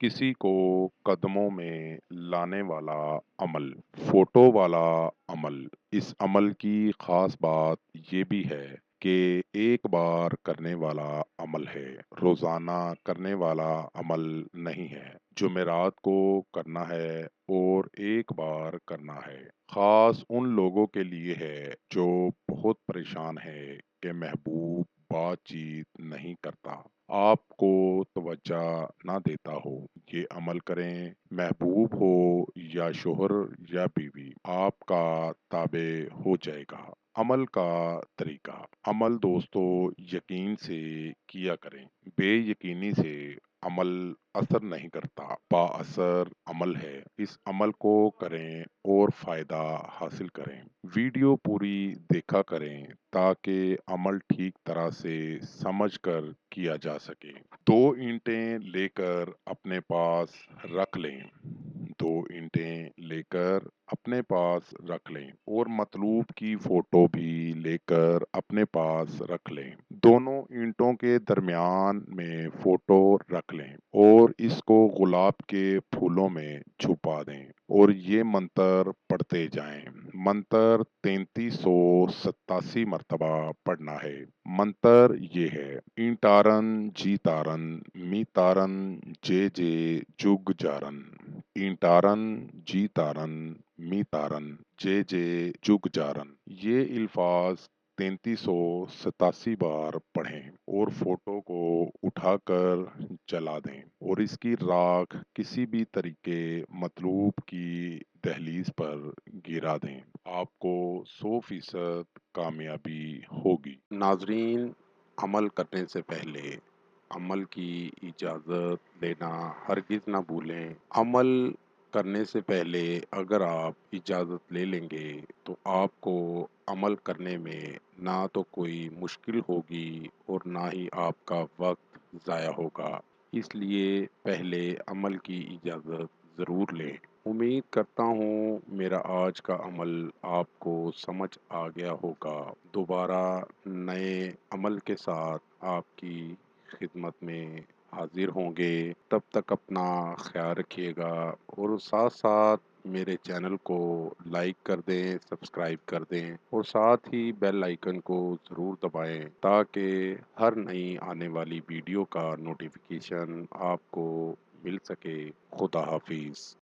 किसी को कदमों में लाने वाला अमल, फोटो वाला अमल। इस अमल की खास बात ये भी है कि एक बार करने वाला अमल है, रोजाना करने वाला अमल नहीं है। जुमेरात को करना है और एक बार करना है। खास उन लोगों के लिए है जो बहुत परेशान है कि महबूब बातचीत नहीं करता, आपको तवज्जो ना देता हो। ये अमल करें, महबूब हो या शोहर या बीवी, आपका ताबे हो जाएगा। अमल का तरीका। अमल दोस्तों यकीन से किया करें, बेयकीनी से अमल असर नहीं करता, बाअसर अमल है। इस अमल को करें और फायदा हासिल करें। वीडियो पूरी देखा करें ताकि अमल ठीक तरह से समझ कर किया जा सके। दो ईंटें लेकर अपने पास रख लें। दो ईंटें लेकर अपने पास रख लें और मतलूब की फोटो भी लेकर अपने पास रख लें। दोनों ईंटों के दरमियान में फोटो रख लें और इसको गुलाब के फूलों में छुपा दें और ये मंत्र पढ़ते जाएं। मंत्र 3387 मरतबा पढ़ना है। मंत्र ये है: ईंटारन जी तारन मी तारन जे जे जुग जारन। ईंटारन जी तारन मी तारन जे जे जुग जारन। ये अल्फाज 3387 बार पढ़ें और फोटो को उठाकर जला दें और इसकी राख किसी भी तरीके मतलूब की दहलीज पर गिरा दें। आपको 100% कामयाबी होगी। नाजरीन, अमल करने से पहले अमल की इजाज़त लेना हरगिज़ ना भूलें। अमल करने से पहले अगर आप इजाज़त ले लेंगे तो आपको अमल करने में ना तो कोई मुश्किल होगी और ना ही आपका वक्त ज़ाया होगा। इसलिए पहले अमल की इजाज़त ज़रूर लें। उम्मीद करता हूँ मेरा आज का अमल आपको समझ आ गया होगा। दोबारा नए अमल के साथ आपकी खिदमत में हाजिर होंगे। तब तक अपना ख्याल रखिएगा और साथ साथ मेरे चैनल को लाइक कर दें, सब्सक्राइब कर दें और साथ ही बेल आइकन को ज़रूर दबाएं ताकि हर नई आने वाली वीडियो का नोटिफिकेशन आपको मिल सके। खुदा हाफिज़।